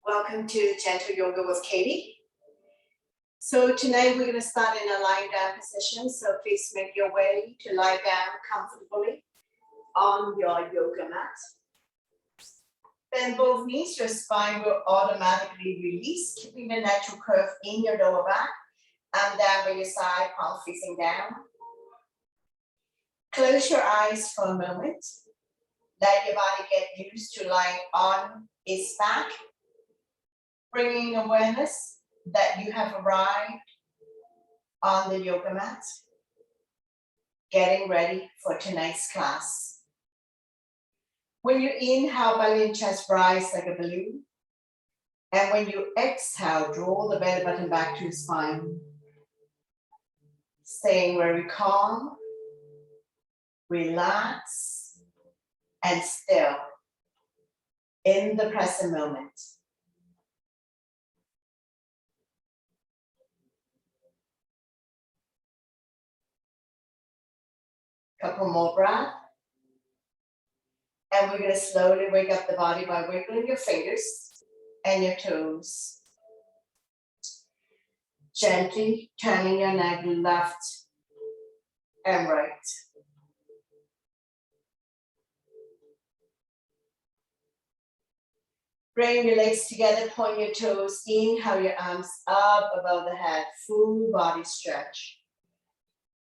Welcome to Gentle Yoga with Katie. So tonight we're going to start in a lying down position. So please make your way to lie down comfortably on your yoga mat. Bend both knees, your spine will automatically release, keeping the natural curve in your lower back and down by your side, palm facing down. Close your eyes for a moment. Let your body get used to lying on its back, bringing awareness that you have arrived on the yoga mat, getting ready for tonight's class. When you inhale, belly and chest rise like a balloon. And when you exhale, draw the belly button back to your spine. Staying very calm, relax, and still in the present moment. Couple more breaths. And we're going to slowly wake up the body by wiggling your fingers and your toes. Gently turning your neck left and right. Bring your legs together, point your toes, inhale your arms up above the head, full body stretch.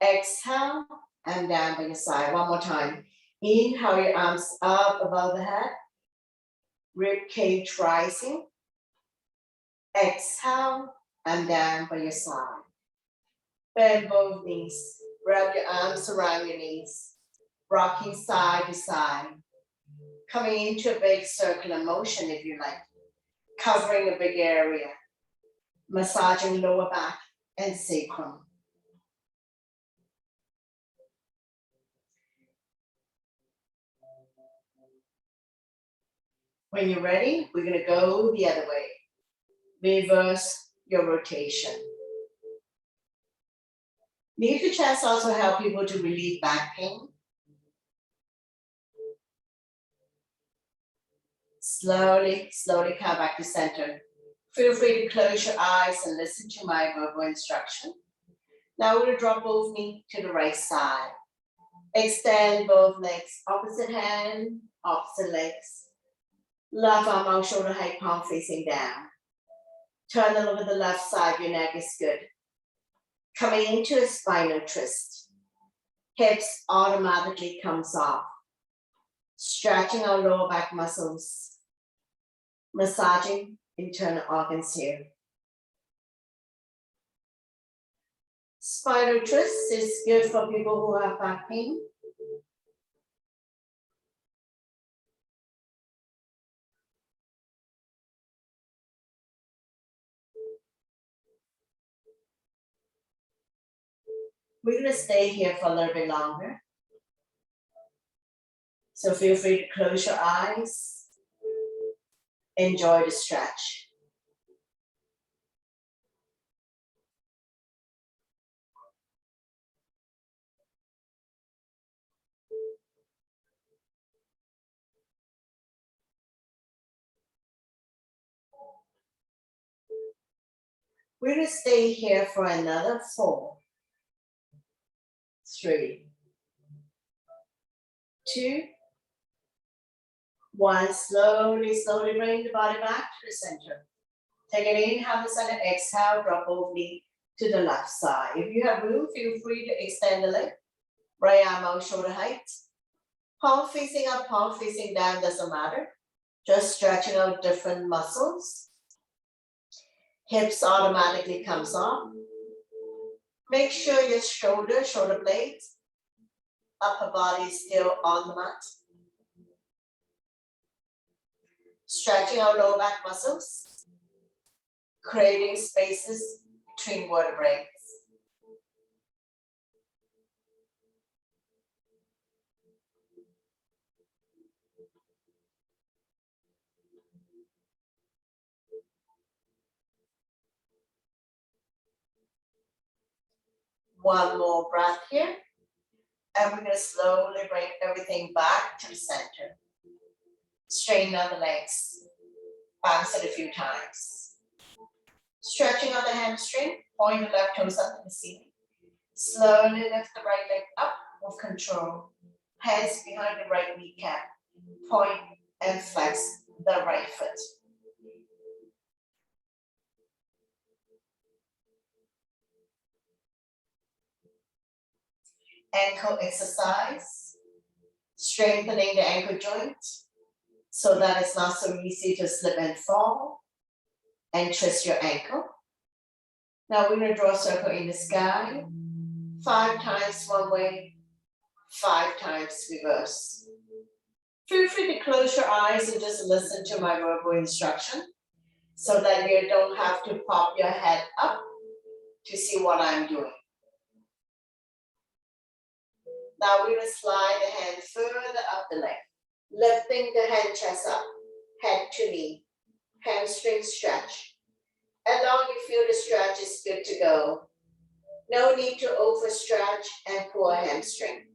Exhale and down by your side. One more time. Inhale your arms up above the head, rib cage rising. Exhale and down by your side. Bend both knees. Wrap your arms around your knees, rocking side to side. Coming into a big circular motion if you like, covering a big area, massaging lower back and sacrum. When you're ready, we're going to go the other way. Reverse your rotation. Knee to chest also help people to relieve back pain. Slowly, slowly come back to center. Feel free to close your eyes and listen to my verbal instruction. Now we're going to drop both knees to the right side. Extend both legs, opposite hand, opposite legs. Left arm out, shoulder height, palm facing down. Turn a look at the left side, your neck is good. Coming into a spinal twist. Hips automatically comes off. Stretching our lower back muscles. Massaging internal organs here. Spinal twist is good for people who have back pain. We're going to stay here for a little bit longer. So feel free to close your eyes. Enjoy the stretch. We're going to stay here for another 4, 3, 2, 1. Slowly, slowly bring the body back to the center. Take an inhale to the center, exhale, drop both knees to the left side. If you have room, feel free to extend the leg. Right arm out, shoulder height. Palm facing up, palm facing down, doesn't matter. Just stretching out different muscles. Hips automatically comes on. Make sure your shoulder blades, upper body is still on the mat. Stretching out lower back muscles, creating spaces between vertebrae. One more breath here. And we're going to slowly bring everything back to the center. Straighten out the legs. Bounce it a few times. Stretching on the hamstring, point the left toes up to the ceiling. Slowly lift the right leg up with control. Hands behind the right kneecap. Point and flex the right foot. Ankle exercise. Strengthening the ankle joint so that it's not so easy to slip and fall and twist your ankle. Now we're going to draw a circle in the sky, 5 times one way, 5 times reverse. Feel free to close your eyes and just listen to my verbal instruction so that you don't have to pop your head up to see what I'm doing. Now we're going to slide the hand further up the leg, lifting the hand chest up, head to knee, hamstring stretch. As long as you feel the stretch is good to go. No need to overstretch and pull a hamstring.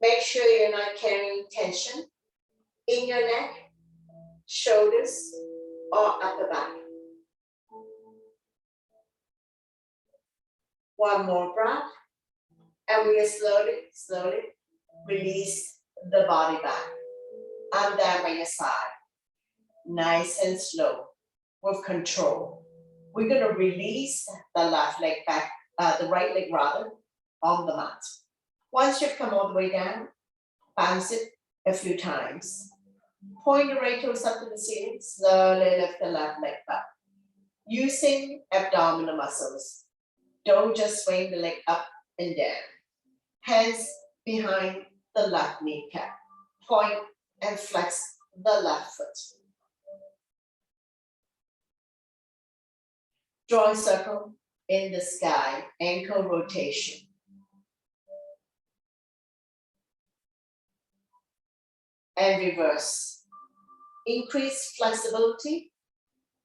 Make sure you're not carrying tension in your neck, shoulders, or upper back. One more breath, and we will slowly release the body back. Arm down by your side. Nice and slow, with control. We're going to release the left leg back, the right leg rather, on the mat. Once you've come all the way down, bounce it a few times. Point the right toes up to the ceiling, slowly lift the left leg back. Using abdominal muscles. Don't just swing the leg up and down. Hands behind the left kneecap. Point and flex the left foot. Draw a circle in the sky, ankle rotation. And reverse. Increase flexibility,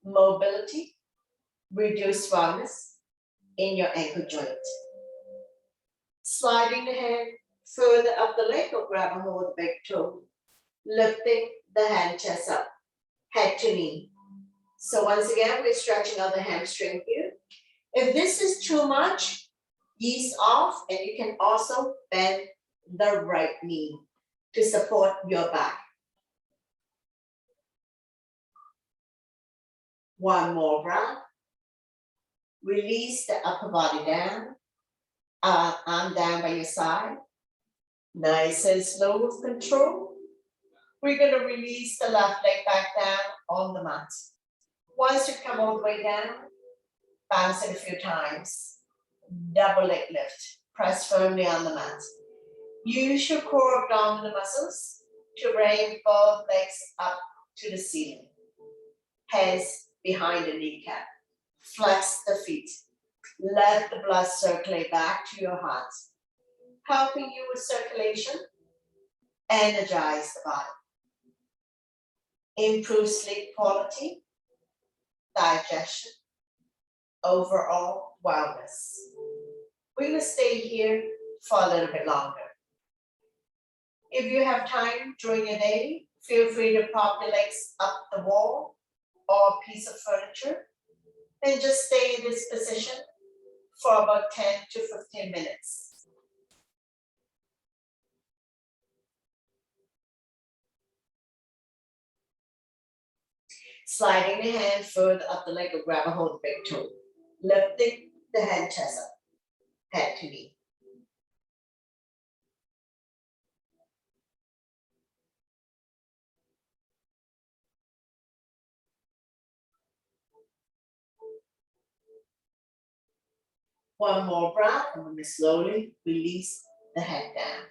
mobility, reduce firmness in your ankle joint. Sliding the hand further up the leg or grab a hold of the big toe. Lifting the hand chest up, head to knee. So once again, we're stretching out the hamstring here. If this is too much, ease off, and you can also bend the right knee to support your back. One more breath. Release the upper body down. Arm down by your side. Nice and slow with control. We're going to release the left leg back down on the mat. Once you come all the way down, bounce it a few times. Double leg lift. Press firmly on the mat. Use your core abdominal muscles to bring both legs up to the ceiling. Hands behind the kneecap. Flex the feet. Let the blood circulate back to your heart, helping you with circulation. Energize the body. Improve sleep quality, digestion, overall wellness. We will stay here for a little bit longer. If you have time during your day, feel free to prop your legs up the wall or a piece of furniture and just stay in this position for about 10 to 15 minutes. Sliding the hand further up the leg or grab a hold of the big toe. Lifting the hand chest up, head to knee. One more breath, and we're going to slowly release the head down.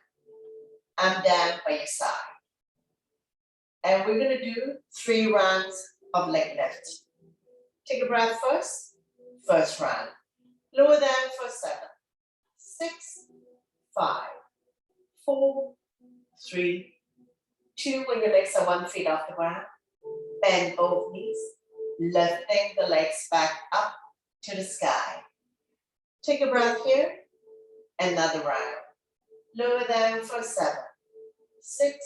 I'm down by your side. And we're going to do 3 rounds of leg lift. Take a breath first. First round. Lower down for 7, 6, 5, 4, 3, 2. When your legs are 1 foot off the ground. Bend both knees. Lifting the legs back up to the sky. Take a breath here. Another round. Lower down for 7, 6,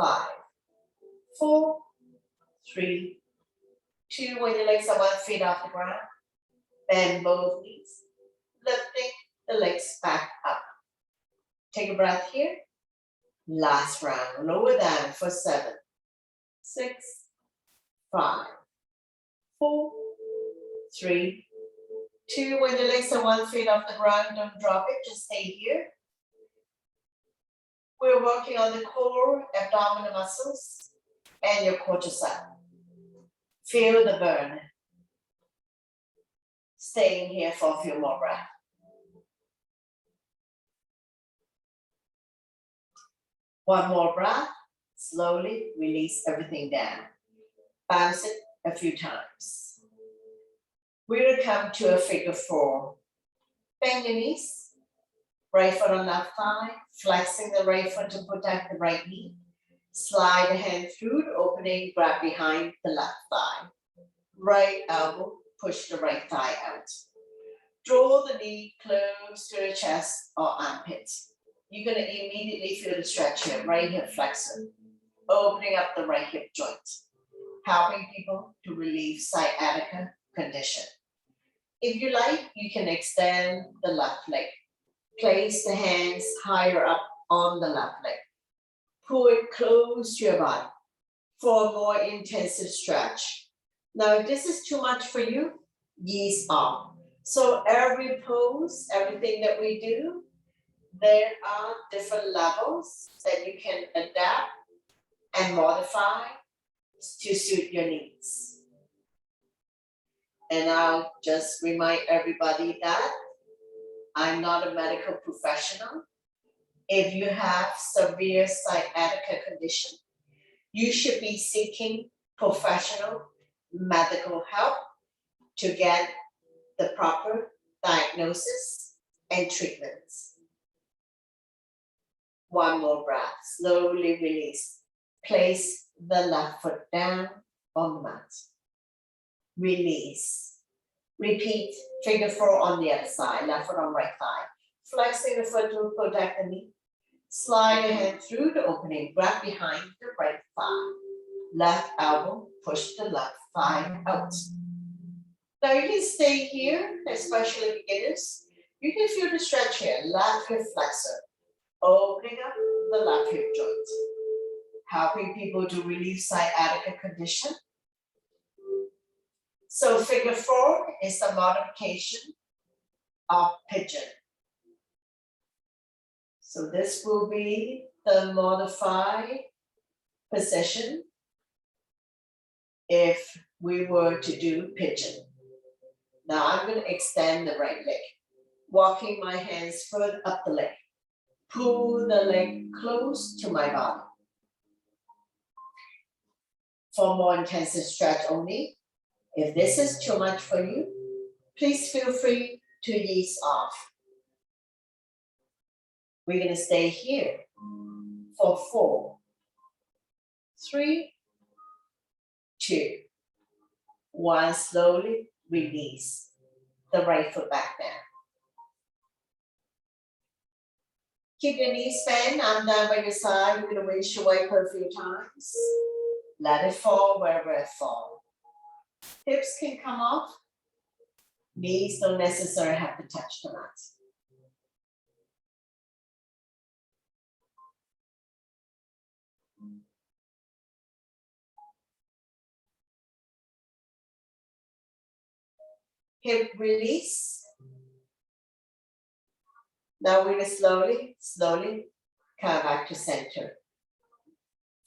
5, 4, 3, 2 when your legs are 1 feet off the ground. Bend both knees, lifting the legs back up. Take a breath here. Last round, lower down for 7, 6, 5, 4, 3, 2. When your legs are 1 feet off the ground, don't drop it, just stay here. We're working on the core, abdominal muscles, and your cortisol. Feel the burn. Staying here for a few more breaths. One more breath. Slowly release everything down. Bounce it a few times. We're going to come to a figure 4. Bend your knees. Right foot on left thigh. Flexing the right foot to protect the right knee. Slide the hand through the opening. Grab behind the left thigh. Right elbow. Push the right thigh out. Draw the knee close to the chest or armpit. You're going to immediately feel the stretch here, right hip flexor, opening up the right hip joint, helping people to relieve sciatica condition. If you like, you can extend the left leg. Place the hands higher up on the left leg. Pull it close to your body for a more intensive stretch. Now, if this is too much for you, ease off. So every pose, everything that we do, there are different levels that you can adapt and modify to suit your needs. And I'll just remind everybody that I'm not a medical professional. If you have severe sciatica condition, you should be seeking professional medical help to get the proper diagnosis and treatments. One more breath, slowly release. Place the left foot down on the mat. Release. Repeat, figure 4 on the other side, left foot on right thigh. Flexing the foot to protect the knee. Slide your hand through the opening, grab behind the right thigh. Left elbow, push the left thigh out. Now you can stay here, especially beginners. You can feel the stretch here, left hip flexor. Opening up the left hip joint. Helping people to relieve sciatica condition. So figure 4 is the modification of pigeon. So this will be the modified position if we were to do pigeon. Now I'm going to extend the right leg, walking my hands further up the leg. Pull the leg close to my body. For more intensive stretch only, if this is too much for you, please feel free to ease off. We're going to stay here for 4, 3, 2, 1. Slowly release the right foot back down. Keep your knees bent, arm down by your side. We're going to windshield wiper a few times. Let it fall wherever it falls. Hips can come off. Knees don't necessarily have to touch the mat. Hip release. Now we're going to slowly come back to center.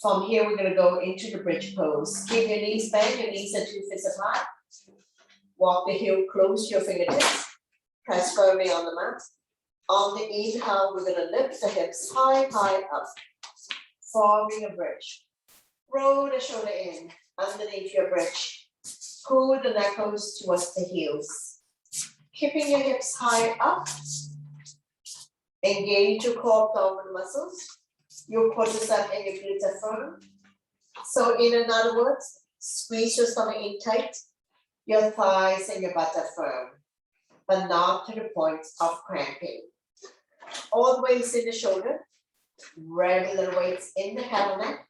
From here, we're going to go into the bridge pose. Keep your knees bent, your knees are 2 feet apart. Walk the heel close to your fingertips. Press firmly on the mat. On the inhale, we're going to lift the hips high up, forming a bridge. Roll the shoulder in underneath your bridge. Pull the knuckles towards the heels. Keeping your hips high up. Engage your core abdominal muscles. Your quadriceps and your glutes are firm. So in other words, squeeze your stomach in tight. Your thighs and your butt are firm, but not to the point of cramping. All the weights in the shoulder. Regular weights in the head and neck.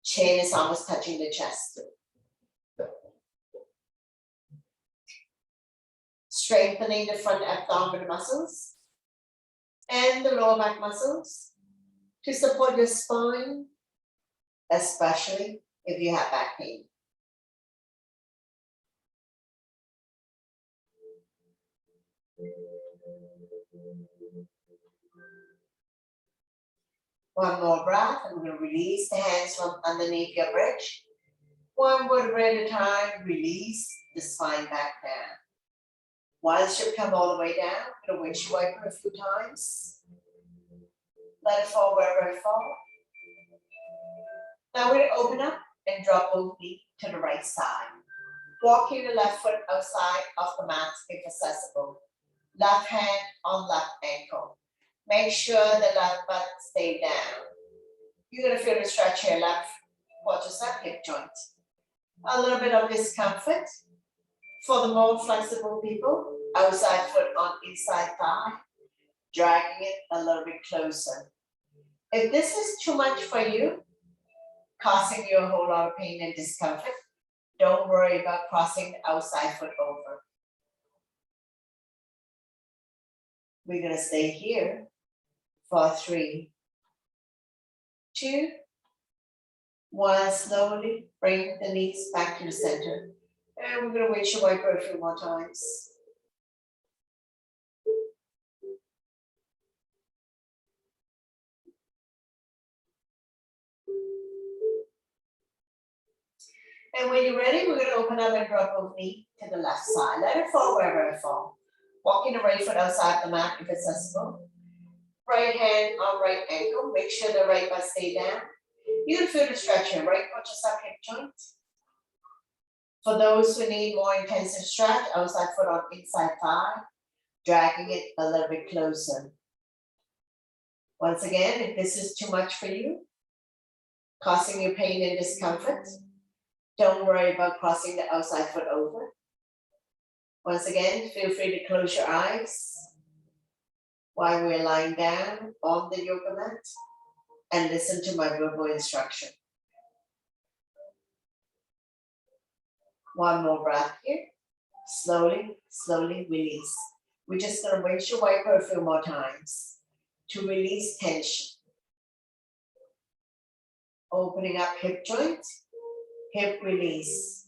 Chin is almost touching the chest. strengthening the front abdominal muscles and the lower back muscles to support your spine, especially if you have back pain. One more breath, and we're going to release the hands from underneath your bridge. One vertebra at a time, release the spine back down. Once you come all the way down, I'm going to windshield wiper a few times. Let it fall wherever it falls. Now we're going to open up and drop both knees to the right side. Walking the left foot outside of the mat if accessible. Left hand on left ankle. Make sure the left butt stay down. You're going to feel the stretch here, left quadricep hip joint. A little bit of discomfort. For the more flexible people, outside foot on inside thigh, dragging it a little bit closer. If this is too much for you, causing you a whole lot of pain and discomfort, don't worry about crossing the outside foot over. We're going to stay here for 3, 2, 1. Slowly bring the knees back to the center. And we're going to windshield wiper a few more times. And when you're ready, we're going to open up and drop both knees to the left side. Let it fall wherever it falls. Walking the right foot outside the mat if accessible. Right hand on right ankle. Make sure the right butt stay down. You can feel the stretch here, right quadricep hip joint. For those who need more intensive stretch, outside foot on inside thigh, dragging it a little bit closer. Once again, if this is too much for you, causing you pain and discomfort, don't worry about crossing the outside foot over. Once again, feel free to close your eyes while we're lying down on the yoga mat and listen to my verbal instruction. One more breath here. Slowly, slowly release. We're just going to windshield wiper a few more times to release tension. Opening up hip joint, hip release.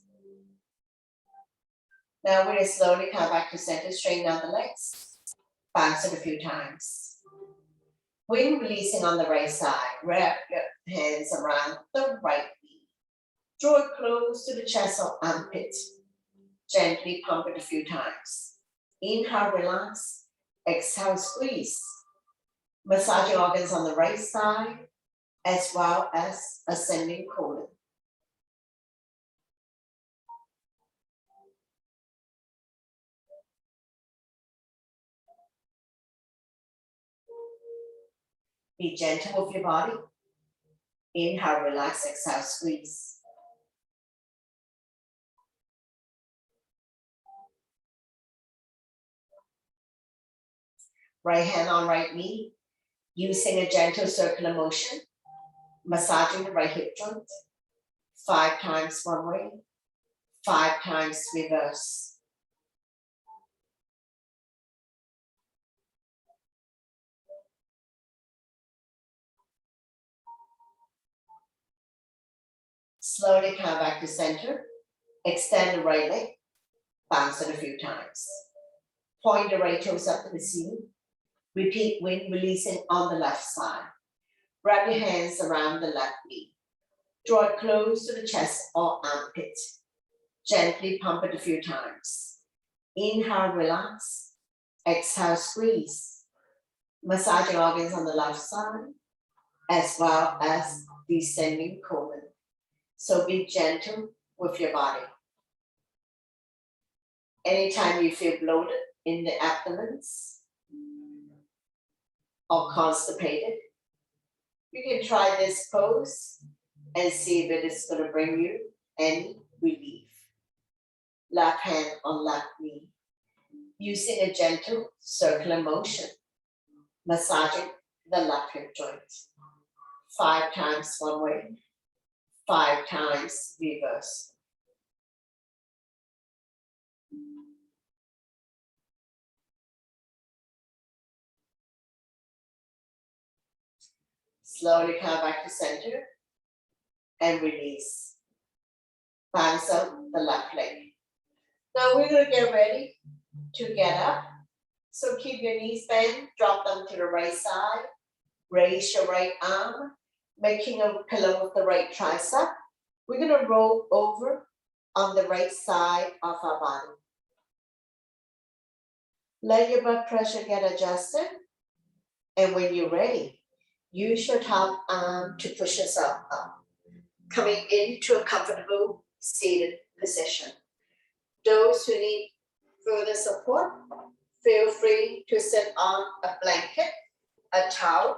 Now we're going to slowly come back to center, straighten out the legs, bounce it a few times. When releasing on the right side, wrap your hands around the right knee. Draw it close to the chest or armpit. Gently pump it a few times. Inhale, relax. Exhale, squeeze. Massaging organs on the right side, as well as ascending colon. Be gentle with your body. Inhale, relax. Exhale, squeeze. Right hand on right knee, using a gentle circular motion, massaging the right hip joint. 5 times one way, 5 times reverse. Slowly come back to center. Extend the right leg, bounce it a few times. Point the right toes up to the ceiling. Repeat when releasing on the left side. Wrap your hands around the left knee. Draw it close to the chest or armpit. Gently pump it a few times. Inhale, relax. Exhale, squeeze. Massaging organs on the left side, as well as descending colon. So be gentle with your body. Anytime you feel bloated in the abdomens or constipated, you can try this pose and see if it is going to bring you any relief. Left hand on left knee, using a gentle circular motion, massaging the left hip joint. 5 times one way, 5 times reverse. Slowly come back to center and release. Balance out the left leg. Now we're going to get ready to get up. So keep your knees bent, drop them to the right side. Raise your right arm, making a pillow with the right tricep. We're going to roll over on the right side of our body. Let your blood pressure get adjusted. And when you're ready, use your top arm to push yourself up, coming into a comfortable seated position. Those who need further support, feel free to sit on a blanket, a towel,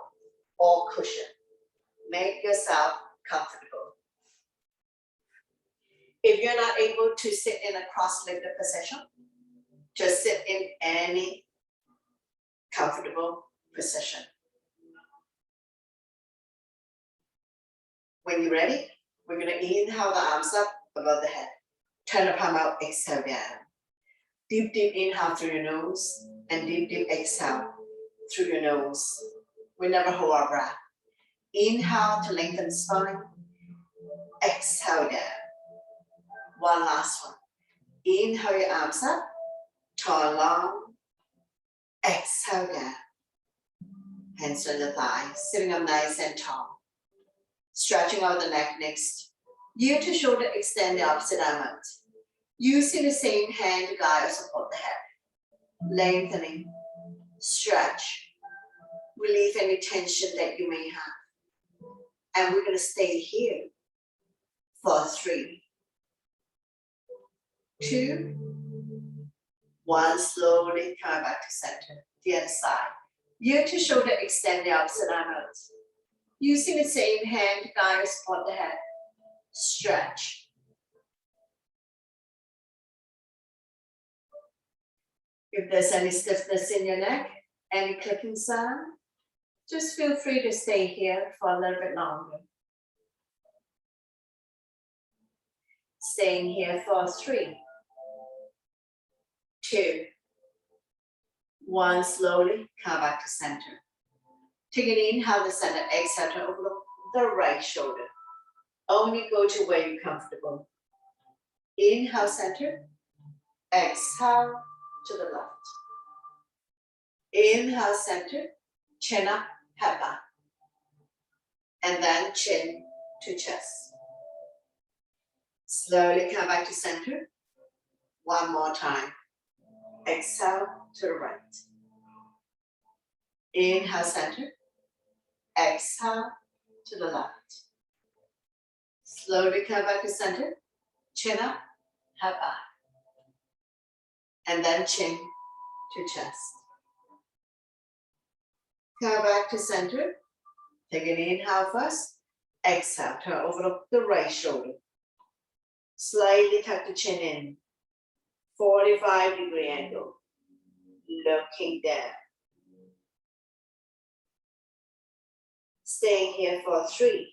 or cushion. Make yourself comfortable. If you're not able to sit in a cross-legged position, just sit in any comfortable position. When you're ready, we're going to inhale the arms up above the head. Turn the palm out, exhale down. Deep, deep inhale through your nose and deep, deep exhale through your nose. We never hold our breath. Inhale to lengthen the spine. Exhale down. One last one. Inhale your arms up, turn long. Exhale down. Hands on the thighs, sitting up nice and tall. Stretching out the neck next. Ear to shoulder, extend the opposite arm out. Using the same hand to guide or support the head. Lengthening, stretch, relieve any tension that you may have. And we're going to stay here for 3, 2, 1. Slowly come back to center, the other side. Ear to shoulder, extend the opposite arm out. Using the same hand to guide or support the head. Stretch. If there's any stiffness in your neck, any clicking sound, just feel free to stay here for a little bit longer. Staying here for 3, 2, 1. Slowly come back to center. Take an inhale to center, exhale to overlook the right shoulder. Only go to where you're comfortable. Inhale, center. Exhale to the left. Inhale, center. Chin up, head back. And then chin to chest. Slowly come back to center. One more time. Exhale to the right. Inhale, center. Exhale to the left. Slowly come back to center. Chin up, head back. And then chin to chest. Come back to center. Take an inhale first. Exhale, turn overlook the right shoulder. Slightly tuck the chin in. 45-degree angle. Looking down. Staying here for 3,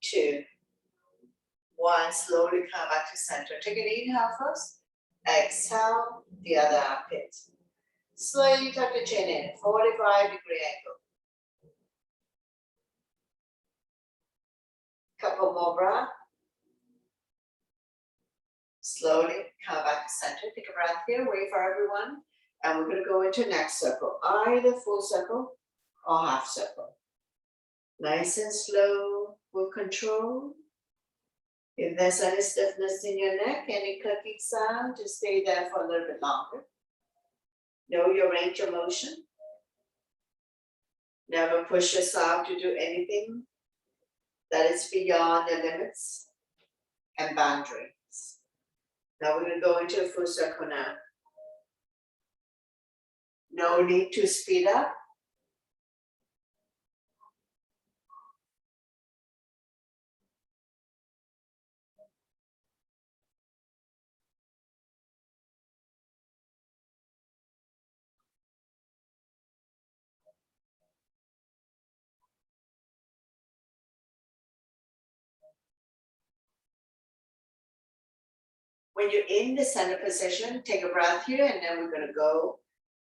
2, 1. Slowly come back to center. Take an inhale first. Exhale, the other armpit. Slightly tuck the chin in, 45-degree angle. Couple more breaths. Slowly come back to center. Take a breath here, wait for everyone. And we're going to go into next circle, either full circle or half circle. Nice and slow with control. If there's any stiffness in your neck, any clicking sound, just stay there for a little bit longer. Know your range of motion. Never push yourself to do anything that is beyond the limits and boundaries. Now we're going to go into a full circle now. No need to speed up. When you're in the center position, take a breath here, and then we're going to go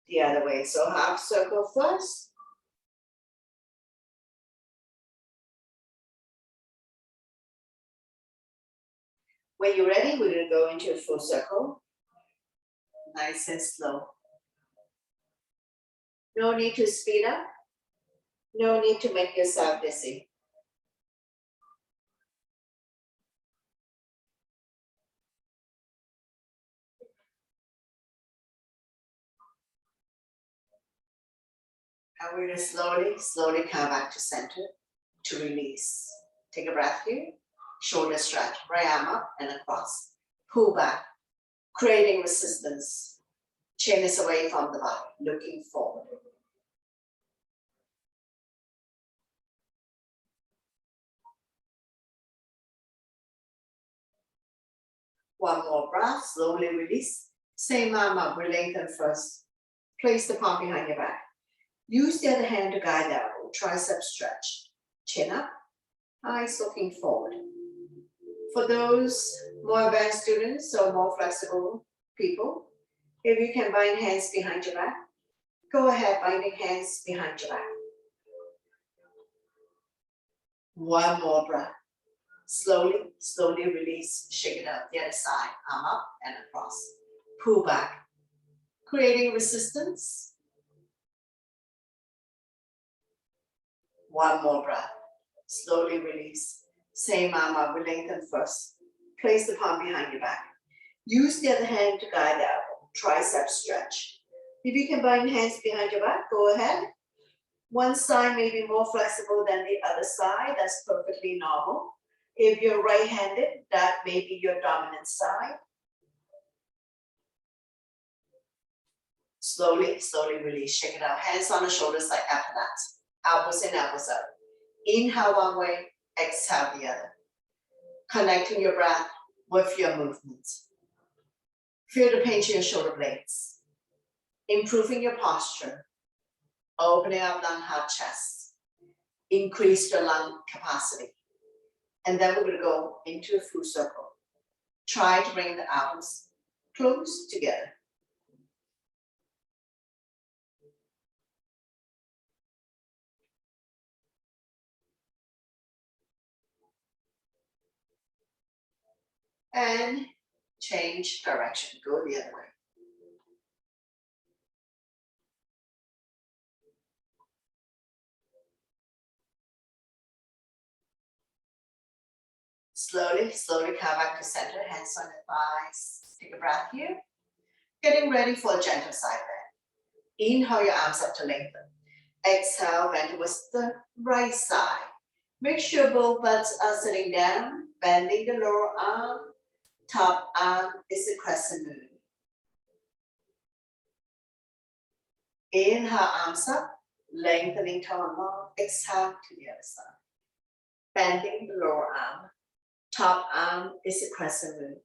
the other way. So half circle first. When you're ready, we're going to go into a full circle. Nice and slow. No need to speed up. No need to make yourself dizzy. And we're going to slowly come back to center to release. Take a breath here. Shoulder stretch, right arm up and across. Pull back, creating resistance. Chin is away from the body, looking forward. One more breath, slowly release. Same arm up, we lengthen first. Place the palm behind your back. Use the other hand to guide the elbow, tricep stretch. Chin up, eyes looking forward. For those more advanced students or more flexible people, if you can bind hands behind your back, go ahead, binding hands behind your back. One more breath. Slowly release, shake it up, the other side, arm up and across. Pull back, creating resistance. One more breath. Slowly release. Same arm up, we lengthen first. Place the palm behind your back. Use the other hand to guide the elbow, tricep stretch. If you can bind hands behind your back, go ahead. One side may be more flexible than the other side, that's perfectly normal. If you're right-handed, that may be your dominant side. Slowly release, shake it out. Hands on the shoulders like after that. Elbows in, elbows out. Inhale one way, exhale the other. Connecting your breath with your movement. Feel the pain to your shoulder blades. Improving your posture. Opening up lung, heart, chest. Increase your lung capacity. And then we're going to go into a full circle. Try to bring the arms close together. And change direction, go the other way. Slowly come back to center, hands on the thighs. Take a breath here. Getting ready for a gentle side bend. Inhale your arms up to lengthen. Exhale, bend towards the right side. Make sure both butts are sitting down, bending the lower arm. Top arm is a crescent moon. Inhale, arms up, lengthening tall and long. Exhale to the other side. Bending the lower arm. Top arm is a crescent moon.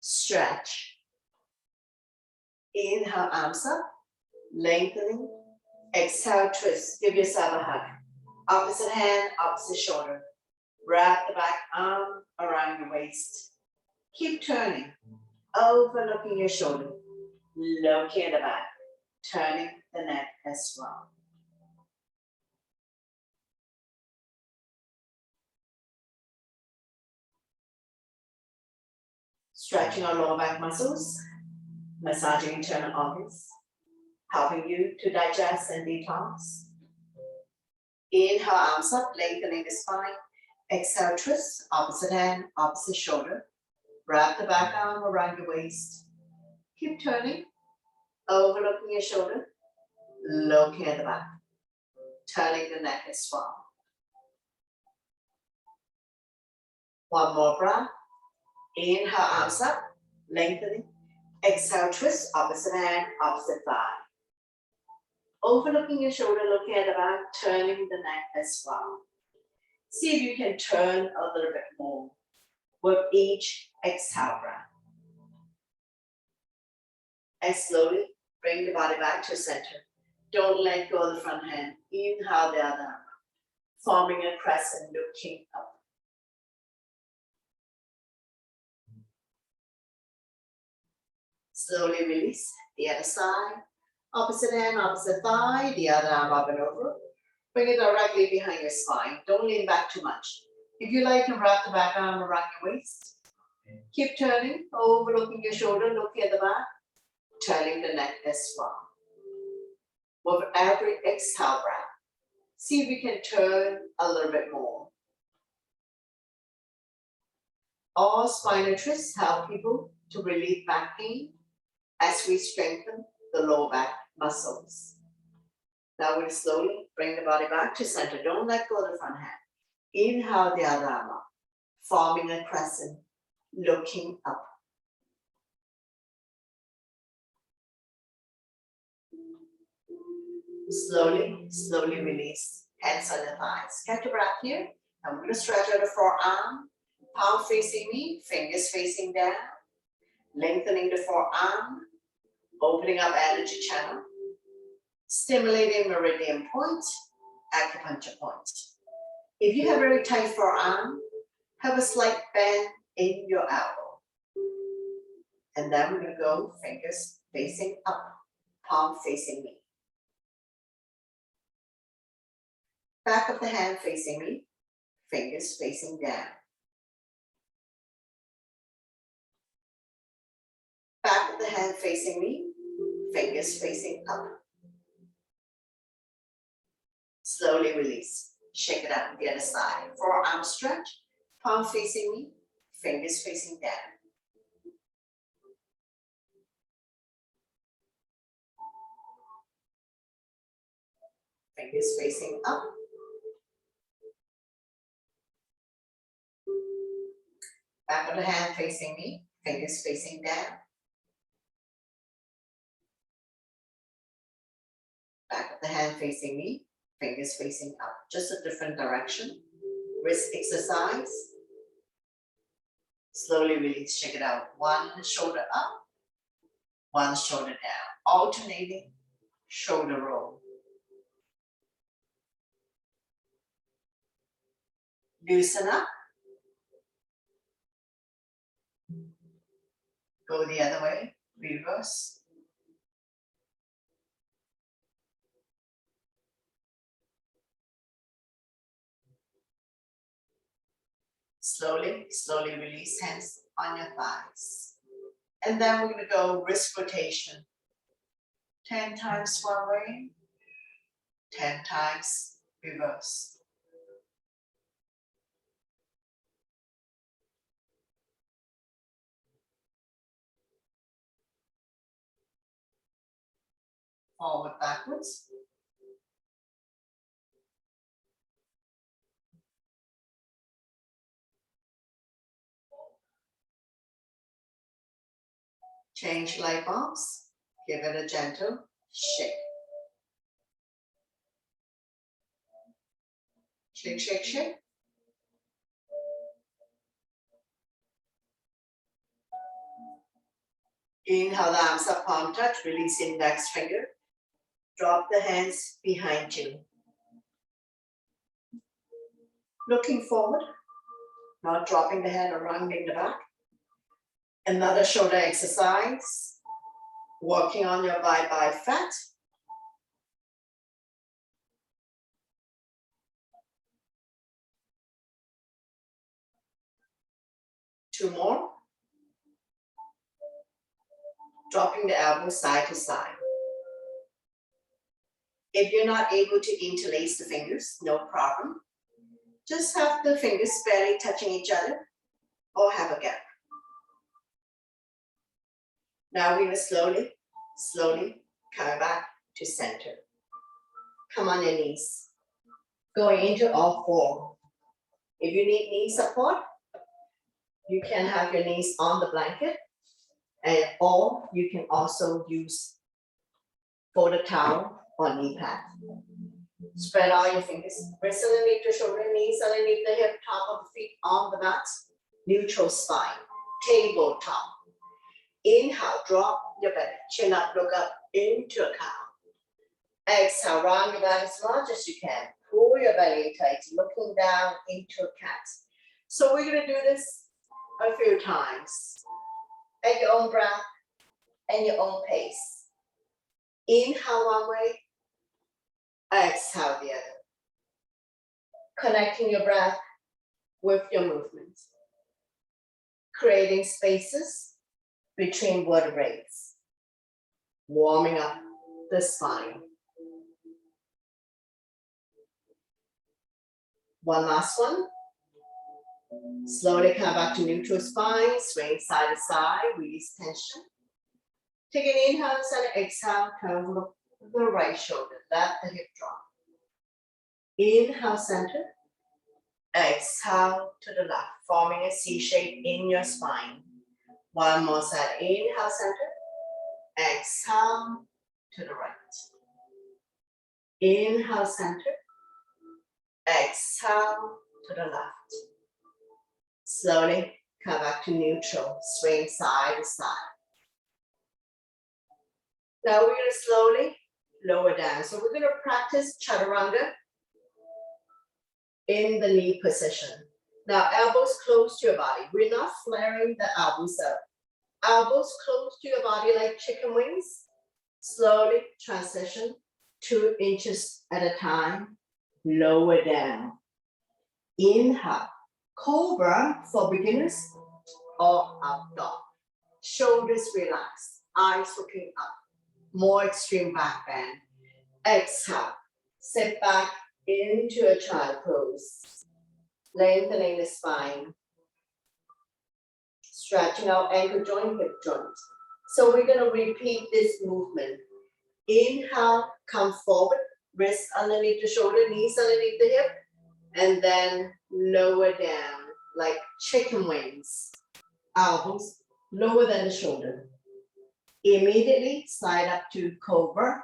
Stretch. Inhale, arms up, lengthening. Exhale, twist. Give yourself a hug. Opposite hand, opposite shoulder. Wrap the back arm around your waist. Keep turning, overlooking your shoulder, looking at the back, turning the neck as well. Stretching our lower back muscles, massaging internal organs, helping you to digest and detox. Inhale, arms up, lengthening the spine. Exhale, twist, opposite hand, opposite shoulder. Wrap the back arm around your waist. Keep turning, overlooking your shoulder, looking at the back, turning the neck as well. One more breath. Inhale, arms up, lengthening. Exhale, twist, opposite hand, opposite thigh. Overlooking your shoulder, looking at the back, turning the neck as well. See if you can turn a little bit more with each exhale breath. And slowly bring the body back to center. Don't let go of the front hand. Inhale the other arm, forming a crescent, looking up. Slowly release the other side. Opposite hand, opposite thigh, the other arm up and over. Bring it directly behind your spine. Don't lean back too much. If you like to wrap the back arm around your waist, Keep turning, overlooking your shoulder, looking at the back, turning the neck as well. With every exhale breath, see if we can turn a little bit more. All spinal twists help people to relieve back pain as we strengthen the lower back muscles. Now we'll slowly bring the body back to center. Don't let go of the front hand. Inhale the other arm up, forming a crescent, looking up. Slowly, slowly release. Hands on the thighs. Catch your breath here. I'm going to stretch out the forearm, palm facing me, fingers facing down. Lengthening the forearm, opening up energy channel. Stimulating meridian point, acupuncture point. If you have very tight forearm, have a slight bend in your elbow. And then we're going to go fingers facing up, palm facing me. Back of the hand facing me, fingers facing down. Back of the hand facing me, fingers facing up. Slowly release. Shake it out on the other side. Forearm stretch, palm facing me, fingers facing down. Fingers facing up. Back of the hand facing me, fingers facing down. Back of the hand facing me, fingers facing up. Just a different direction. Wrist exercise. Slowly release, check it out. One shoulder up, one shoulder down. Alternating shoulder roll. Loosen up. Go the other way, reverse. Slowly, slowly release, hands on your thighs. And then we're going to go wrist rotation. 10 times one way, 10 times reverse. Forward, backwards. Change light bulbs. Give it a gentle shake. Shake, shake, shake. Inhale, the arms up, palm touch, release index finger. Drop the hands behind you. Looking forward, not dropping the hand or rounding the back. Another shoulder exercise. Working on your bye-bye fat. Two more. Dropping the elbows side to side. If you're not able to interlace the fingers, no problem. Just have the fingers barely touching each other or have a gap. Now we're going to slowly, slowly come back to center. Come on your knees. Going into all four. If you need knee support, you can have your knees on the blanket, or you can also use folded towel or knee pad. Spread out your fingers. Wrists underneath the shoulder, knees underneath the hip, top of the feet on the mat. Neutral spine, tabletop. Inhale, drop your belly, chin up, look up into a cow. Exhale, round your back as much as you can. Pull your belly tight, looking down into a cat. So we're going to do this a few times at your own breath and your own pace. Inhale one way, exhale the other. Connecting your breath with your movement. creating spaces between vertebrae, warming up the spine. One last one. Slowly come back to neutral spine, swing side to side, release tension. Take an inhale and exhale, turn the right shoulder, let the hip drop. Inhale, center. Exhale to the left, forming a C shape in your spine. One more side, inhale, center. Exhale to the right. Inhale, center. Exhale to the left. Slowly come back to neutral, swing side to side. Now we're going to slowly lower down. So we're going to practice chaturanga in the knee position. Now elbows close to your body. We're not flaring the elbows up. Elbows close to your body like chicken wings. Slowly transition 2 inches at a time. Lower down. Inhale. Cobra for beginners or up dog. Shoulders relaxed. Eyes looking up. More extreme back bend. Exhale. Sit back into a child pose. Lengthening the spine. Stretching out ankle joint, hip joint. So we're going to repeat this movement. Inhale, come forward. Wrists underneath the shoulder, knees underneath the hip. And then lower down like chicken wings. Elbows lower than the shoulder. Immediately slide up to cobra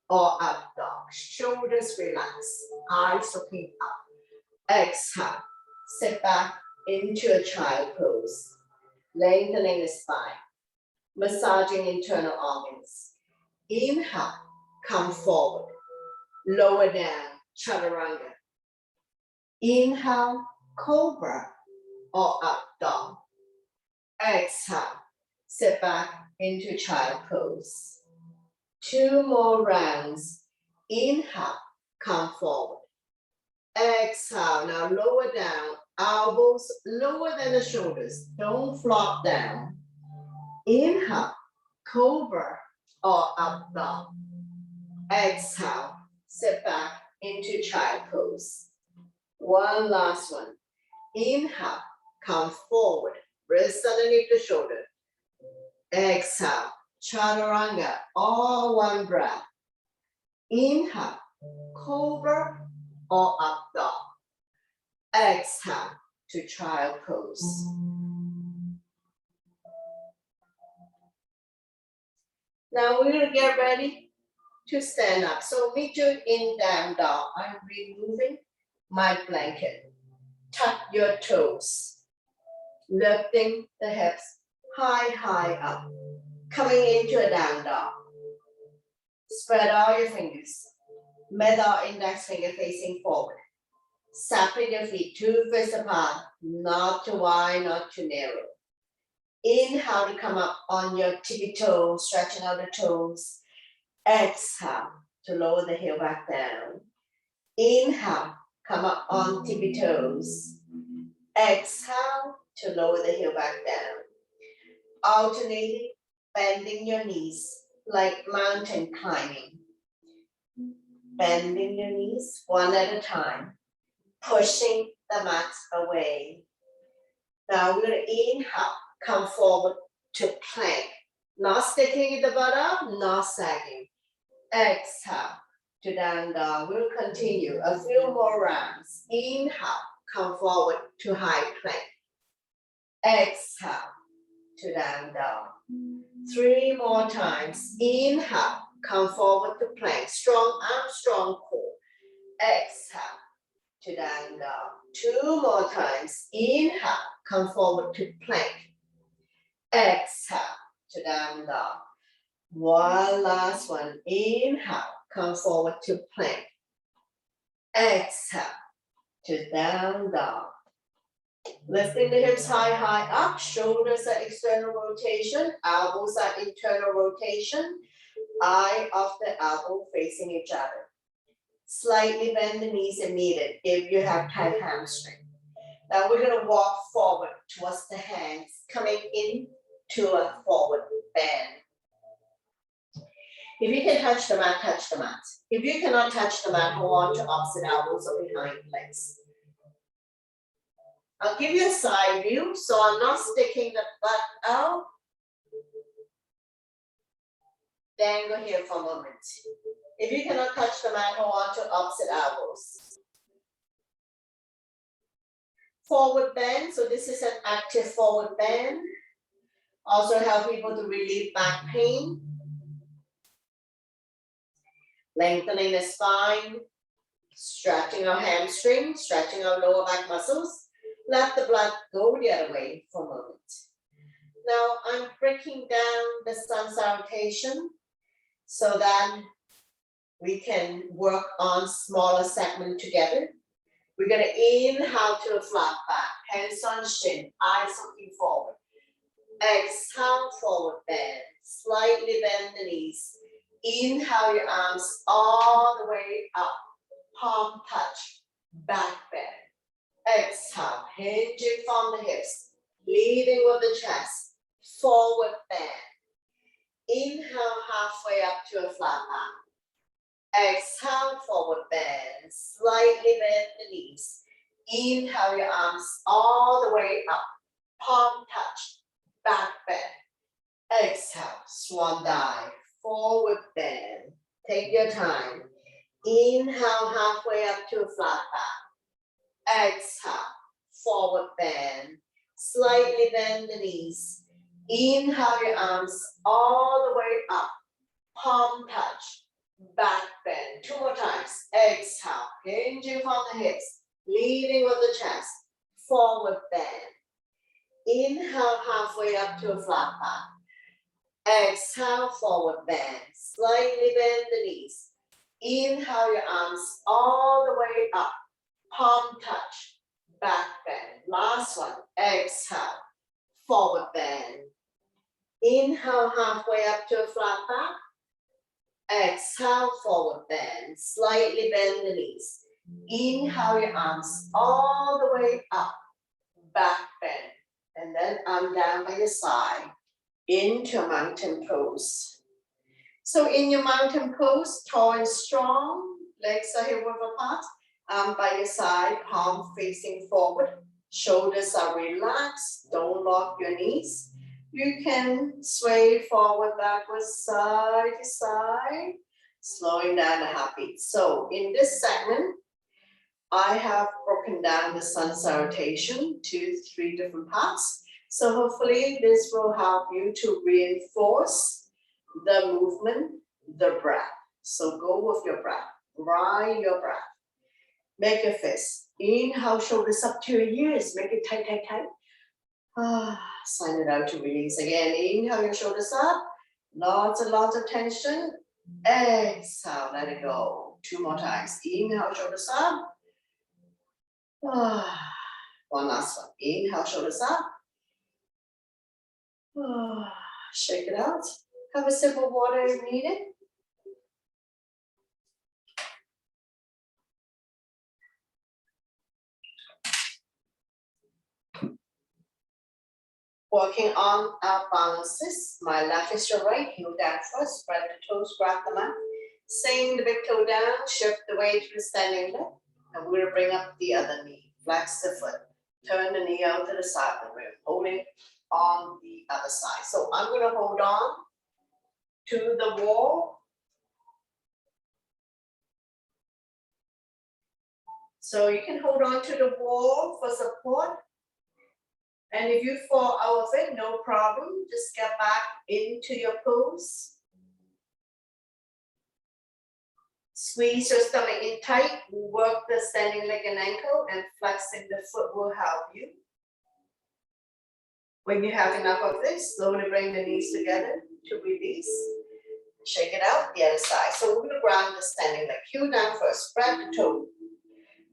or up dog. Shoulders relaxed, eyes looking up. Exhale, sit back into a child pose. Lengthening the spine, massaging internal organs. Inhale, come forward. Lower down, chaturanga. Inhale, cobra or up dog. Exhale, sit back into child pose. 2 more rounds. Inhale, come forward. Exhale, now lower down, elbows lower than the shoulders. Don't flop down. Inhale, cobra or up dog. Exhale, sit back into child pose. One last one. Inhale, come forward. Wrists underneath the shoulder. Exhale, chaturanga, all one breath. Inhale, cobra or up dog. Exhale to child pose. Now we're going to get ready to stand up. So meet you in down dog. I'm removing my blanket. Tuck your toes. Lifting the hips high up. Coming into a down dog. Spread all your fingers. Middle index finger facing forward. Separate your feet 2 fists apart. Not too wide, not too narrow. Inhale to come up on your tippy toes, stretching out the toes. Exhale to lower the heel back down. Inhale, come up on tippy toes. Exhale to lower the heel back down. Alternating, bending your knees like mountain climbing. Bending your knees one at a time. Pushing the mat away. Now we're going to inhale, come forward to plank. Not sticking the butt up, not sagging. Exhale to down dog. We'll continue a few more rounds. Inhale, come forward to high plank. Exhale to down dog. 3 more times. Inhale, come forward to plank. Strong arm, strong core. Exhale to down dog. 2 more times. Inhale, come forward to plank. Exhale to down dog. One last one. Inhale, come forward to plank. Exhale to down dog. Lifting the hips high up. Shoulders are external rotation. Elbows are internal rotation. Eye of the elbow facing each other. Slightly bend the knees if needed if you have tight hamstring. Now we're going to walk forward towards the hands, coming in to a forward bend. If you can touch the mat, touch the mat. If you cannot touch the mat, hold on to opposite elbows or behind legs. I'll give you a side view, so I'm not sticking the butt out. Then go here for a moment. If you cannot touch the mat, hold on to opposite elbows. Forward bend, so this is an active forward bend. Also help people to relieve back pain. Lengthening the spine, stretching our hamstring, stretching our lower back muscles. Let the blood go the other way for a moment. Now I'm breaking down the sun salutation so that we can work on smaller segments together. We're going to inhale to a flat back, hands on shin, eyes looking forward. Exhale, forward bend, slightly bend the knees. Inhale your arms all the way up, palm touch, back bend. Exhale, hinging from the hips, leading with the chest, forward bend. Inhale, halfway up to a flat back. Exhale, forward bend, slightly bend the knees. Inhale your arms all the way up, palm touch, back bend. Exhale, swan dive, forward bend. Take your time. Inhale, halfway up to a flat back. Exhale, forward bend, slightly bend the knees. Inhale your arms all the way up, palm touch, back bend. 2 more times. Exhale, hinging from the hips, leading with the chest, forward bend. Inhale, halfway up to a flat back. Exhale, forward bend, slightly bend the knees. Inhale your arms all the way up, palm touch, back bend. Last one. Exhale, forward bend. Inhale, halfway up to a flat back. Exhale, forward bend, slightly bend the knees. Inhale your arms all the way up, back bend. And then arm down by your side into a mountain pose. So in your mountain pose, tall and strong, legs are hip width apart, arm by your side, palm facing forward, shoulders are relaxed, don't lock your knees. You can sway forward, backwards, side to side, slowing down the heartbeat. So in this segment, I have broken down the sun salutation to 3 different parts. So hopefully this will help you to reinforce the movement, the breath. So go with your breath, ride your breath. Make a fist. Inhale, shoulders up to your ears. Make it tight, tight, tight. Sign it out to release again. Inhale your shoulders up. Lots and lots of tension. Exhale, let it go. 2 more times. Inhale, shoulders up. One last one. Inhale, shoulders up. Shake it out. Have a sip of water if needed. Working on our balances. My left is your right, heel down first, spread the toes, grab the mat. Same the big toe down, shift the weight to the standing leg. And we're gonna bring up the other knee. Flex the foot. Turn the knee out to the side of the rib, holding on the other side. So I'm gonna hold on to the wall. So you can hold on to the wall for support. And if you fall out of it, no problem. Just get back into your pose. Squeeze your stomach in tight. Work the standing leg and ankle, and flexing the foot will help you. When you have enough of this, slowly bring the knees together to release. Shake it out the other side. So we're going to ground the standing leg. Heel down first. Grab the toe.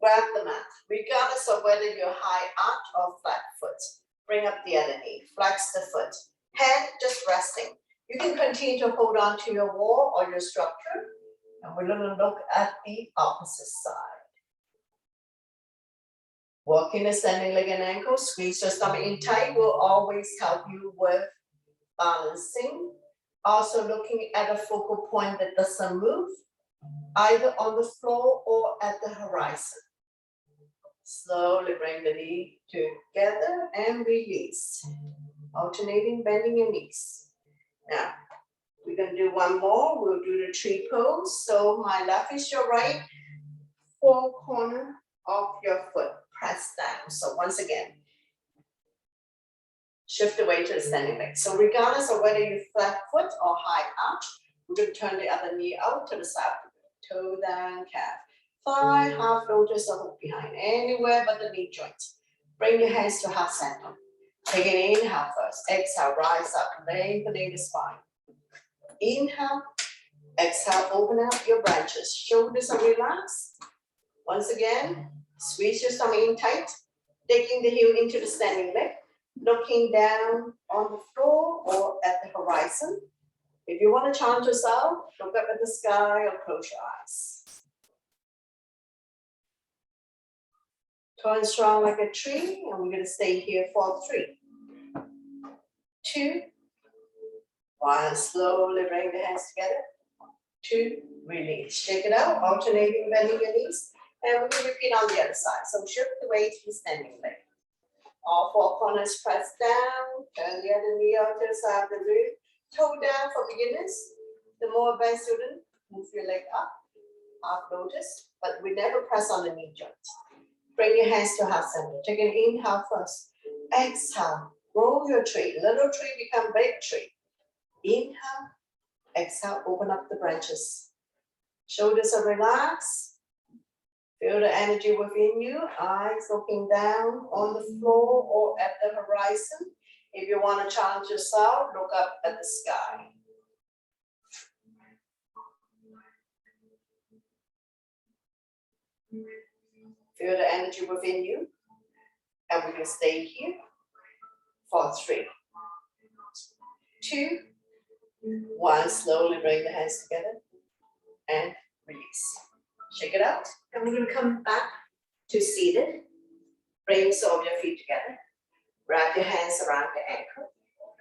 Grab the mat. Regardless of whether you're high arch or flat foot. Bring up the other knee, flex the foot. Hand just resting. You can continue to hold on to your wall or your structure. And we're going to look at the opposite side. Working the standing leg and ankle, squeeze your stomach in tight will always help you with balancing. Also looking at a focal point that doesn't move, either on the floor or at the horizon. Slowly bring the knee together and release. Alternating, bending your knees. Now, we're going to do one more. We'll do the tree pose. So my left is your right, four corner of your foot. Press down. So once again, shift the weight to the standing leg. So regardless of whether you flat foot or high arch, we're going to turn the other knee out to the side. Toe down, calf. Thigh, half lotus or hook behind. Anywhere but the knee joint. Bring your hands to heart center. Take an inhale first. Exhale, rise up, lengthening the spine. Inhale. Exhale, open up your branches. Shoulders are relaxed. Once again, squeeze your stomach in tight. Taking the heel into the standing leg. Looking down on the floor or at the horizon. If you want to challenge yourself, look up at the sky or close your eyes. Tall and strong like a tree, and we're going to stay here for 3, 2, 1. Slowly bring the hands together. 2, release. Shake it out, alternating, bending your knees, and we're going to repeat on the other side. So shift the weight to the standing leg. All 4 corners press down, turn the other knee out to the side of the room. Toe down for beginners. The more advanced student, move your leg up, half lotus, but we never press on the knee joint. Bring your hands to heart center. Take an inhale first. Exhale, roll your tree. Little tree become big tree. Inhale, exhale, open up the branches. Shoulders are relaxed. Feel the energy within you. Eyes looking down on the floor or at the horizon. If you want to challenge yourself, look up at the sky. Feel the energy within you. And we're going to stay here for 3, 2, 1. Slowly bring the hands together and release. Shake it out. And we're going to come back to seated. Bring some of your feet together. Wrap your hands around the ankle.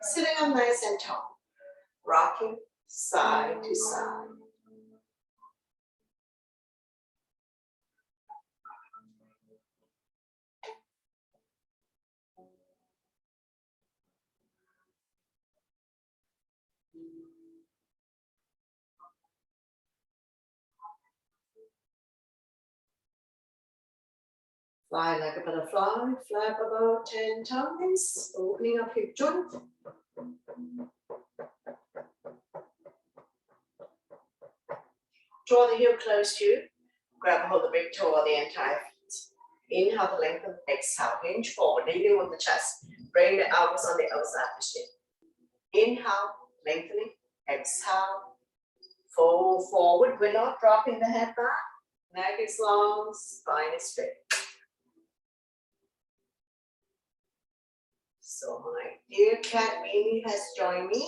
Sitting up nice and tall. Rocking side to side. Fly like a butterfly, flap about 10 times, opening up hip joint. Draw the heel close to you. Grab hold of the big toe or the entire feet. Inhale to lengthen, exhale, hinge forward, leading with the chest. Bring the elbows on the outside of the shin. Inhale, lengthening, exhale, fold forward. We're not dropping the head back. Neck is long, spine is straight. So my dear cat Mimi has joined me.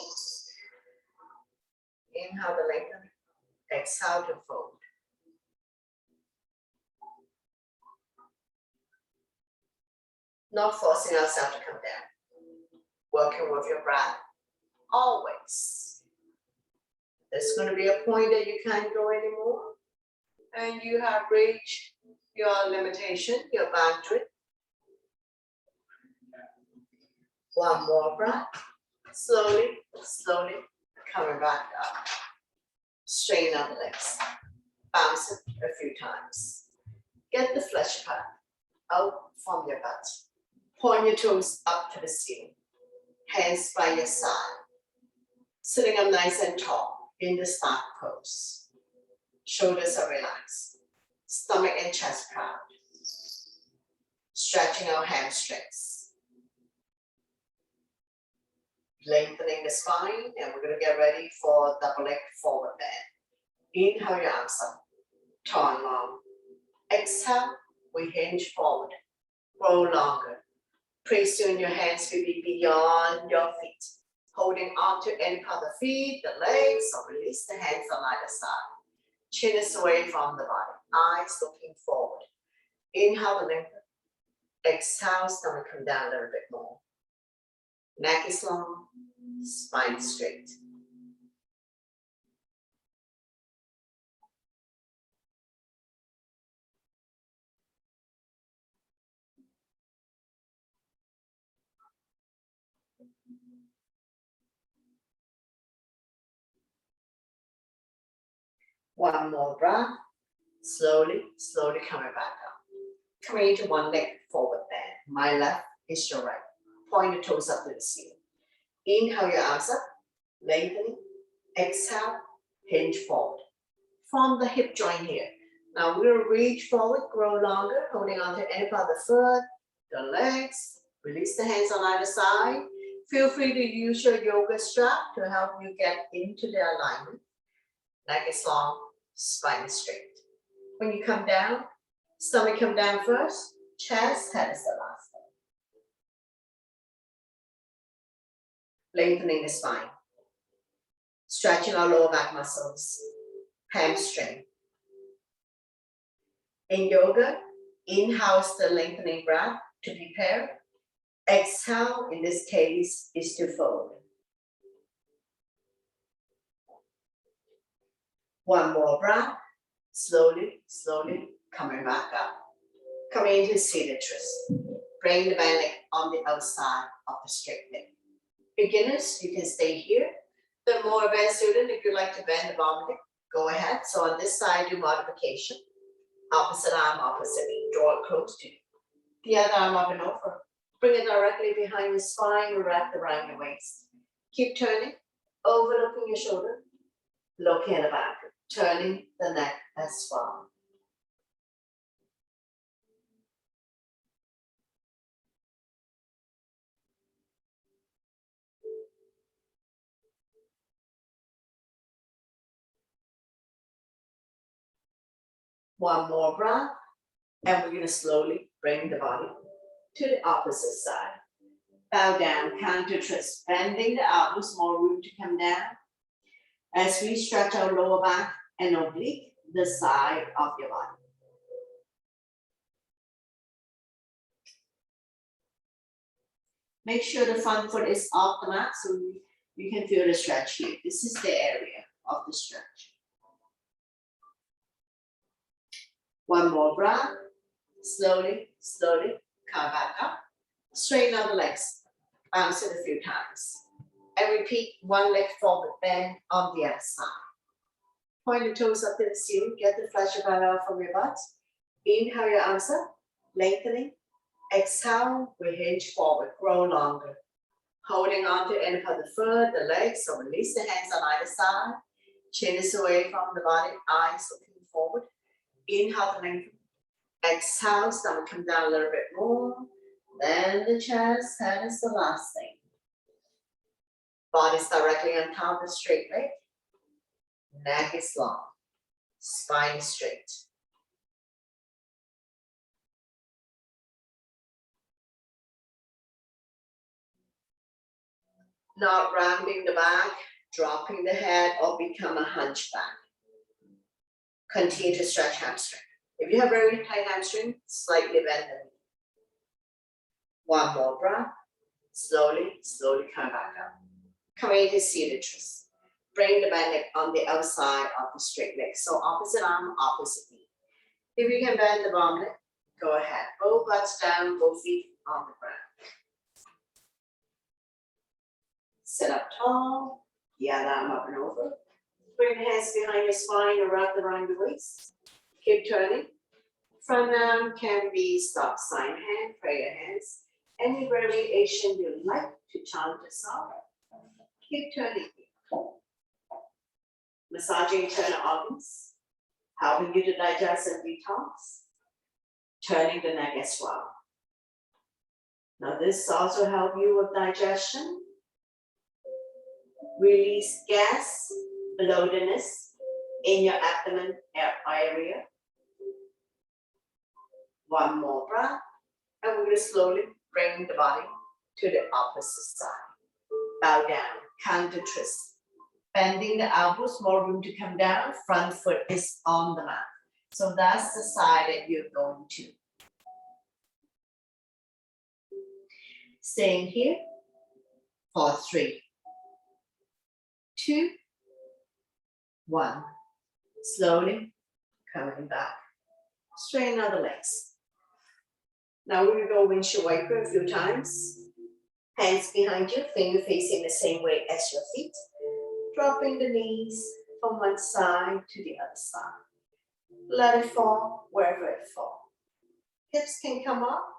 Inhale to lengthen, exhale to fold. Not forcing ourselves to come down. Working with your breath, always. There's going to be a point that you can't go anymore. And you have reached your limitation, your boundary. One more breath. Slowly, slowly coming back up. Straighten out the legs. Bounce it a few times. Get the flesh part out from your butt. Point your toes up to the ceiling. Hands by your side. Sitting up nice and tall in the start pose. Shoulders are relaxed. Stomach and chest proud. Stretching our hamstrings. Lengthening the spine, and we're going to get ready for double leg forward bend. Inhale your arms up, tall and long. Exhale, we hinge forward, grow longer. Place you in your hands to be beyond your feet. Holding on to any part of the feet, the legs, or release the hands on either side. Chin is away from the body, eyes looking forward. Inhale to lengthen. Exhale, stomach come down a little bit more. Neck is long, spine straight. One more breath. Slowly, slowly coming back up. Coming into one leg forward bend. My left is your right. Point the toes up to the ceiling. Inhale your arms up, lengthening. Exhale, hinge forward. Form the hip joint here. Now we'll reach forward, grow longer, holding on to any part of the foot, the legs. Release the hands on either side. Feel free to use your yoga strap to help you get into the alignment. Neck is long, spine is straight. When you come down, stomach come down first, chest, head is the last thing. Lengthening the spine. Stretching our lower back muscles. Hamstring. In yoga, inhale is the lengthening breath to prepare. Exhale, in this case, is to fold. One more breath. Slowly, slowly coming back up. Coming into seated twist. Bring the bend leg on the outside of the straight leg. Beginners, you can stay here. The more advanced student, if you like to bend the bottom leg, go ahead. So on this side, do modification. Opposite arm, opposite knee. Draw it close to you. The other arm up and over. Bring it directly behind your spine, wrap around your waist. Keep turning, overlooking your shoulder, looking at the back, turning the neck as well. One more breath, and we're going to slowly bring the body to the opposite side. Bow down, counter twist, bending the elbows, more room to come down. As we stretch our lower back and oblique the side of your body. Make sure the front foot is off the mat so you can feel the stretch here. This is the area of the stretch. One more breath. Slowly, slowly, come back up. Straighten out the legs. Bounce it a few times. And repeat one leg forward bend on the other side. Point the toes up to the ceiling. Get the flesh of out from your butt. Inhale your arms up, lengthening. Exhale, we hinge forward, grow longer. Holding on to any part of the foot, the legs, so release the hands on either side. Chin is away from the body, eyes looking forward. Inhale to lengthen. Exhale, stomach come down a little bit more. Then the chest, head is the last thing. Body's directly on top of the straight leg. Neck is long. Spine straight. Not rounding the back, dropping the head, or become a hunchback. Continue to stretch hamstring. If you have very tight hamstring, slightly bend the knee. One more breath. Slowly, slowly come back up. Coming into seated twist. Bring the bend leg on the outside of the straight leg. So opposite arm, opposite knee. If you can bend the bottom leg, go ahead. Both butts down, both feet on the ground. Sit up tall, the other arm up and over. Bring the hands behind your spine or wrap around the waist. Keep turning. Front arm can be stop sign hand, prayer hands. Any variation you like to chant a song. Keep turning. Massaging internal organs, helping you to digest and detox. Turning the neck as well. Now this also help you with digestion. Release gas, bloatedness in your abdomen area. One more breath, and we're going to slowly bring the body to the opposite side. Bow down, counter twist. Bending the elbows, more room to come down. Front foot is on the mat. So that's the side that you're going to. Staying here for 3, 2, 1. Slowly coming back. Straighten out the legs. Now we're going to go windshield wiper a few times. Hands behind you, finger facing the same way as your feet. Dropping the knees from one side to the other side. Let it fall wherever it falls. Hips can come up.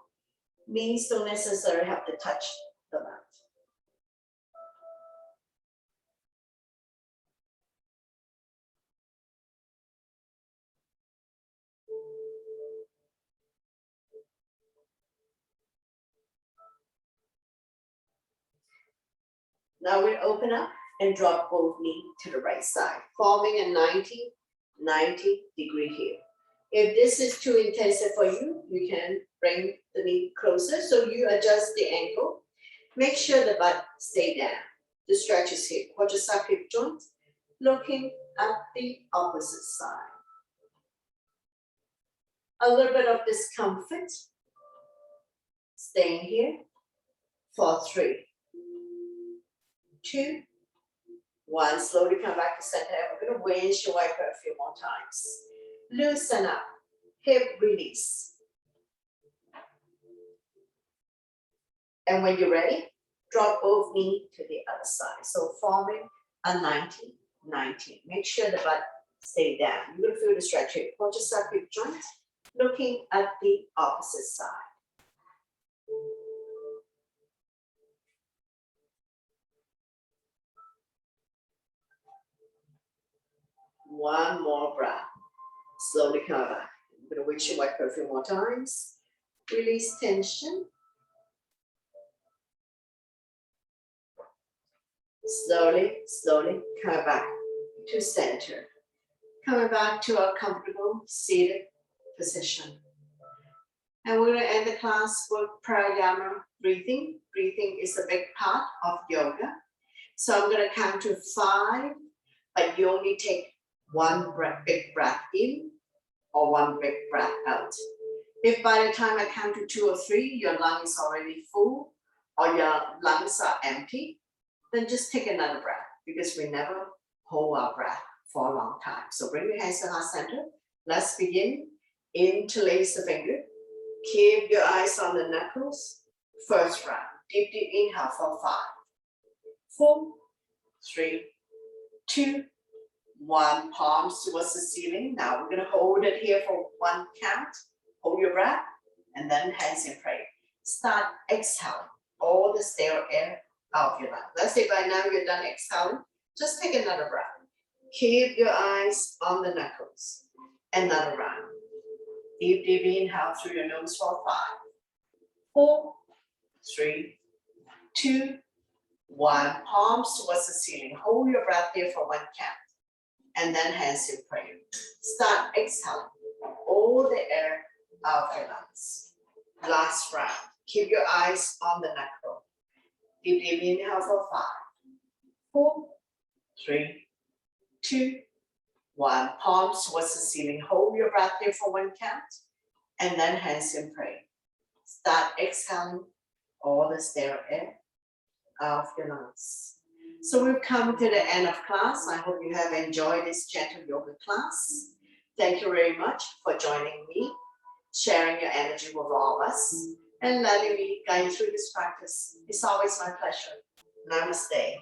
Knees don't necessarily have to touch the mat. Now we'll open up and drop both knees to the right side, forming a 90 degree here. If this is too intensive for you, you can bring the knee closer so you adjust the ankle. Make sure the butt stay down. The stretch is here. Quadricep hip joint, looking at the opposite side. A little bit of discomfort. Staying here for 3, 2, 1. Slowly come back to center. We're going to windshield wiper a few more times. Loosen up. Hip release. And when you're ready, drop both knees to the other side. So forming a 90. Make sure the butt stay down. You're going to feel the stretch here. Quadricep hip joint, looking at the opposite side. One more breath. Slowly come back. I'm going to windshield wiper a few more times. Release tension. Slowly come back to center. Coming back to a comfortable seated position. And we're going to end the class with pranayama breathing. Breathing is a big part of yoga. So I'm going to count to 5, but you only take one big breath in or one big breath out. If by the time I count to 2 or 3, your lung is already full or your lungs are empty, then just take another breath because we never hold our breath for a long time. So bring your hands to heart center. Let's begin. Interlace the finger. Keep your eyes on the knuckles. First round. Deep inhale for 5, 4, 3, 2, 1. Palms towards the ceiling. Now we're going to hold it here for 1 count. Hold your breath and then hands in prayer. Start exhaling all the stale air out of your lungs. Let's say by now you're done exhaling. Just take another breath. Keep your eyes on the knuckles. Another round. Deep inhale through your nose for 5, 4, 3, 2, 1. Palms towards the ceiling. Hold your breath here for 1 count. And then hands in prayer. Start exhaling all the air out of your lungs. Last round. Keep your eyes on the knuckle. Deep inhale for 5, 4, 3, 2, 1. Palms towards the ceiling. Hold your breath here for 1 count. And then hands in prayer. Start exhaling all the stale air out of your lungs. So we've come to the end of class. I hope you have enjoyed this gentle yoga class. Thank you very much for joining me, sharing your energy with all of us, and letting me guide you through this practice. It's always my pleasure. Namaste.